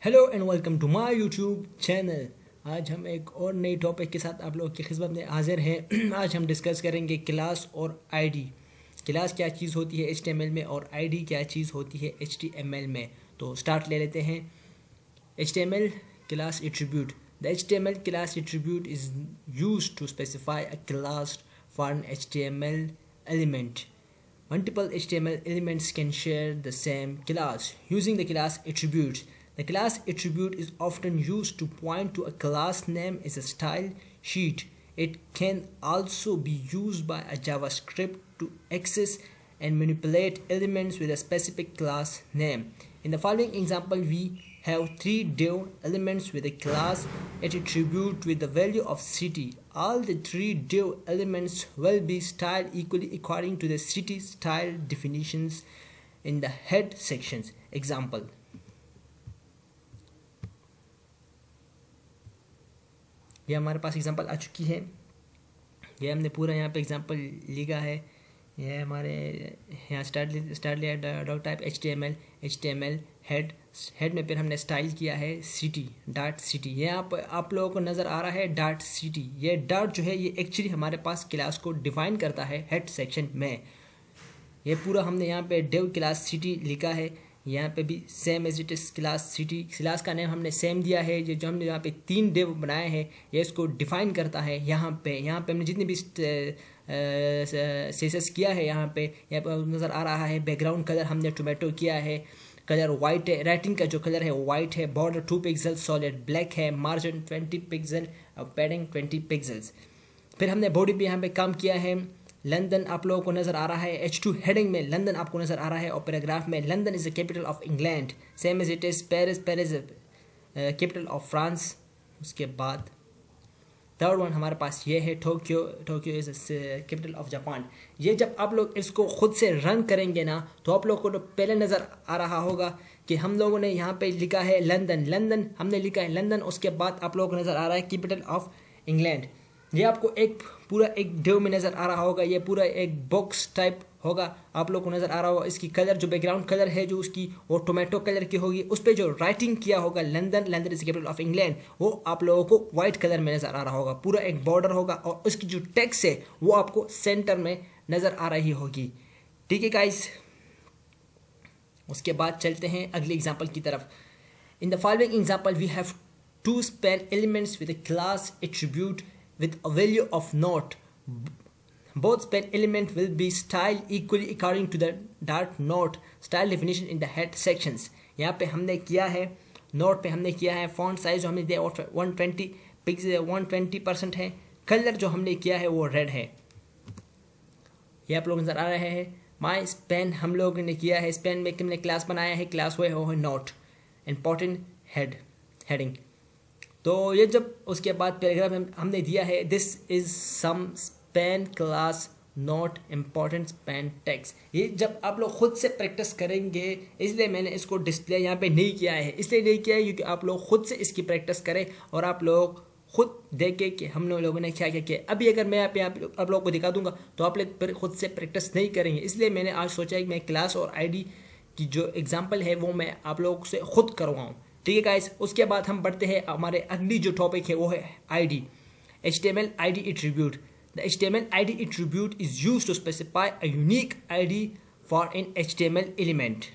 Hello and welcome to my YouTube channel. आज हम एक और नई टॉपिक के साथ आप लोगों की खिदमत में हाजिर हैं। आज हम डिस्कस करेंगे क्लास और आईडी। क्लास क्या चीज़ होती है HTML में और आईडी क्या चीज़ होती है HTML में। तो स्टार्ट ले लेते हैं। HTML class attribute. The HTML class attribute is used to specify a class for an HTML element. Multiple HTML elements can share the same class. Using the class attribute, the class attribute is often used to point to a class name as a style sheet. It can also be used by a JavaScript to access and manipulate elements with a specific class name. In the following example, we have three div elements with a class attribute with the value of city. All the three div elements will be styled equally according to the city style definitions in the head sections. Example. ये हमारे पास example आ चुकी है। ये हमने पूरा यहाँ पे example लिखा है। ये हमारे यहाँ स्टार्ट लिया डॉट टाइप HTML हेड में फिर हमने स्टाइल किया है सिटी डॉट सिटी। ये आप लोगों को नज़र आ रहा है डॉट सिटी। ये डॉट जो है ये एक्चुअली हमारे पास क्लास को डिफाइन करता है हेड सेक्शन में। ये पूरा हमने यहाँ पे डेव क्लास सिटी लिखा है। यहाँ पे भी same as it is class city. Class का नेम हमने सेम दिया है। ये जो हमने यहाँ पे तीन डेव बनाए हैं ये इसको डिफाइन करता है। यहाँ पे हमने जितने भी सेसेस किया है यहाँ पे नज़र आ रहा है। बैकग्राउंड कलर हमने टोमेटो किया है, कलर वाइट है। राइटिंग का जो कलर है वो वाइट है। बॉर्डर 2 पिक्सल सॉलिड ब्लैक है। मार्जिन 20 पिक्सल और पैडिंग 20 पिक्सल्स। फिर हमने बॉडी पे यहाँ पे काम किया है। लंदन आप लोगों को नज़र आ रहा है। H2 हेडिंग में लंदन आपको नज़र आ रहा है और पैराग्राफ में London is the capital of England same as it is Paris capital of France. उसके बाद थर्ड वन हमारे पास ये है Tokyo is capital of Japan. ये जब आप लोग इसको खुद से रन करेंगे ना तो आप लोगों को तो पहले नज़र आ रहा होगा कि हम लोगों ने यहाँ पे लिखा है लंदन हमने लिखा है लंदन। उसके बाद आप लोगों को नज़र आ रहा है कैपिटल ऑफ इंग्लैंड। ये आपको पूरा एक डिव में नज़र आ रहा होगा। ये पूरा एक बॉक्स टाइप होगा आप लोग को नज़र आ रहा होगा। इसकी कलर जो बैकग्राउंड कलर है जो उसकी वो टोमेटो कलर की होगी। उस पर जो राइटिंग किया होगा London is capital of England वो आप लोगों को वाइट कलर में नज़र आ रहा होगा। पूरा एक बॉर्डर होगा और उसकी जो टेक्स्ट है वो आपको सेंटर में नज़र आ रही होगी। ठीक है गाइस। उसके बाद चलते हैं अगले एग्जाम्पल की तरफ। In the following example we have two span elements with a class attribute with a value of naught. Both span element will be styled equally according to the dot naught style definition in the head sections. यहाँ पे हमने किया है note पे हमने किया है font size जो हमने दिया 120 पिक्सल 120% है। कलर जो हमने किया है वो रेड है। ये आप लोग नजर आ रहे हैं। माई स्पेन हम लोगों ने किया है। स्पेन में हमने क्लास बनाया है। क्लास वो है नोट इम्पोर्टेंट हेडिंग। तो ये जब उसके बाद पैराग्राफ में हमने दिया है this is some span class not important span text. ये जब आप लोग खुद से प्रैक्टिस करेंगे इसलिए मैंने इसको डिस्प्ले यहाँ पे नहीं किया है। इसलिए नहीं किया है क्योंकि आप लोग खुद से इसकी प्रैक्टिस करें और आप लोग खुद देखें कि हम लोगों ने क्या क्या किया। अभी अगर मैं यहाँ पे आप लोगों को दिखा दूंगा तो आप लोग फिर खुद से प्रैक्टिस नहीं करेंगे। इसलिए मैंने आज सोचा है कि मैं क्लास और आईडी की जो एग्जाम्पल है वो मैं आप लोगों से खुद करवाऊँ। ठीक है गाइस। उसके बाद हम बढ़ते हैं हमारे अगली जो टॉपिक है वो है ID. HTML ID attribute. The HTML ID attribute is used to specify a unique ID for an HTML element.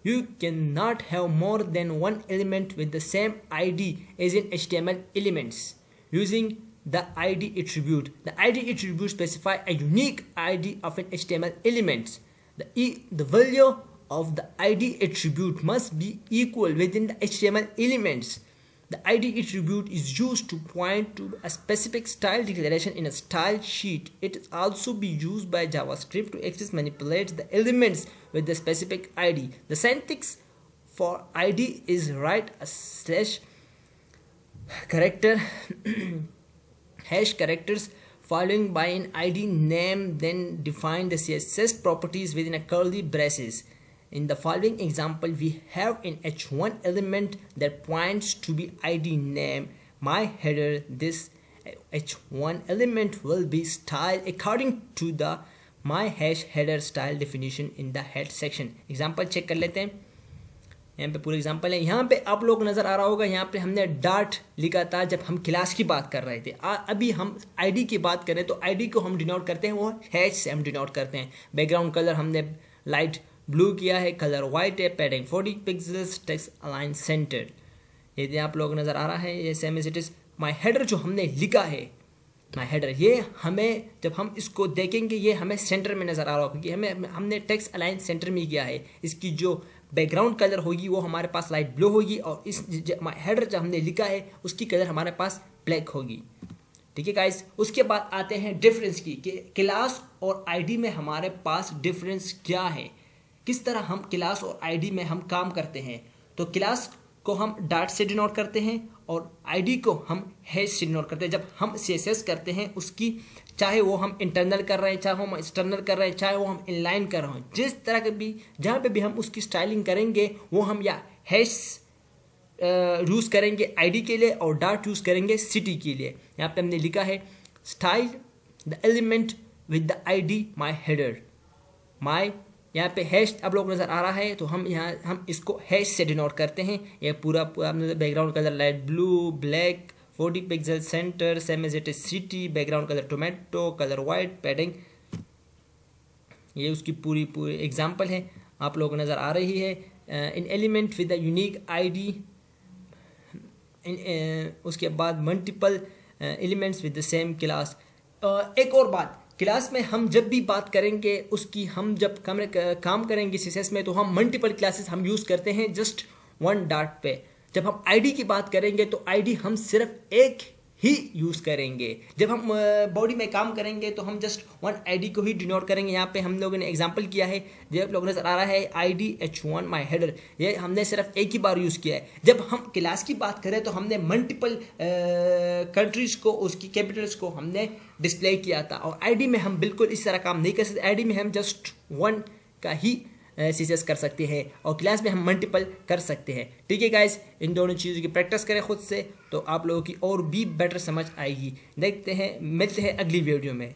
You cannot have more than one element with the same ID as in HTML elements. Using the ID attribute. The ID attribute specifies a unique ID of an HTML element. The value of the ID attribute must be equal within the HTML elements. The ID attribute is used to point to a specific style declaration in a style sheet. It is also be used by JavaScript to access manipulate the elements with the specific ID. The syntax for ID is write a slash character hash characters following by an ID name, then define the CSS properties within a curly braces. In the following example, we have an H1 element that points to be ID name my header. This H1 element will be styled according to the my hash header style definition in the head section. Example check कर लेते हैं। यहाँ पे पूरे example है। यहाँ पे आप लोग नज़र आ रहा होगा, यहाँ पे हमने डॉट लिखा था जब हम क्लास की बात कर रहे थे। अभी हम आईडी की बात करें तो आईडी को हम डिनोट करते हैं, वो हैश से हम डिनोट करते हैं। बैकग्राउंड कलर हमने लाइट ब्लू किया है, कलर वाइट है, padding 40 pixels, text align centered. यदि आप लोग नज़र आ रहा है ये same as it is. My header जो हमने लिखा है, माई हेडर, ये हमें जब हम इसको देखेंगे ये हमें सेंटर में नज़र आ रहा होगा, क्योंकि हमने टेक्स्ट अलाइन सेंटर में किया है। इसकी जो बैकग्राउंड कलर होगी वो हमारे पास लाइट ब्लू होगी, और इस माई हेडर जो हमने लिखा है उसकी कलर हमारे पास ब्लैक होगी। ठीक है गाइस, उसके बाद आते हैं डिफरेंस की, कि क्लास और आईडी में हमारे पास डिफरेंस क्या है, किस तरह हम क्लास और आईडी में हम काम करते हैं। तो क्लास को हम डॉट से डिनोट करते हैं और आईडी को हम हैश से डिनोट करते हैं। जब हम सीएसएस करते हैं उसकी, चाहे वो हम इंटरनल कर रहे हैं, चाहे हम एक्सटर्नल कर रहे हैं, चाहे वो हम इनलाइन कर रहे हैं, जिस तरह के भी जहाँ पे भी हम उसकी स्टाइलिंग करेंगे वो हम या हैश यूज़ करेंगे आईडी के लिए और डॉट यूज़ करेंगे सिटी के लिए। यहाँ पे हमने लिखा है style the element with the ID my header my, यहाँ पे हैश आप लोग नज़र आ रहा है, तो हम इसको हैश से डिनोट करते हैं। ये पूरा background colour light blue, black, 40 pixel, centre, same as it is city, background colour tomato, colour white, padding. ये उसकी पूरी एग्जांपल है, आप लोग नज़र आ रही है। In element with the unique ID, उसके बाद multiple elements with the same class. एक और बात, क्लास में हम जब भी बात करेंगे उसकी, हम जब काम करेंगे सीएसएस में, तो हम मल्टीपल क्लासेस हम यूज़ करते हैं जस्ट वन डॉट पे। जब हम आईडी की बात करेंगे तो आईडी हम सिर्फ एक ही यूज़ करेंगे। जब हम बॉडी में काम करेंगे तो हम जस्ट वन आईडी को ही डिनोट करेंगे। यहाँ पे हम लोगों ने एग्जांपल किया है, जब लोग नज़र आ रहा है ID H1 माई हेडर, ये हमने सिर्फ एक ही बार यूज़ किया है। जब हम क्लास की बात करें तो हमने मल्टीपल कंट्रीज़ को, उसकी कैपिटल्स को हमने डिस्प्ले किया था, और आईडी में हम बिल्कुल इस तरह काम नहीं कर सकते। आईडी में हम जस्ट वन का ही सीएसएस कर सकते हैं और क्लास में हम मल्टीपल कर सकते हैं। ठीक है गाइस, इन दोनों चीज़ों की प्रैक्टिस करें खुद से, तो आप लोगों की और भी बेटर समझ आएगी। देखते हैं, मिलते हैं अगली वीडियो में।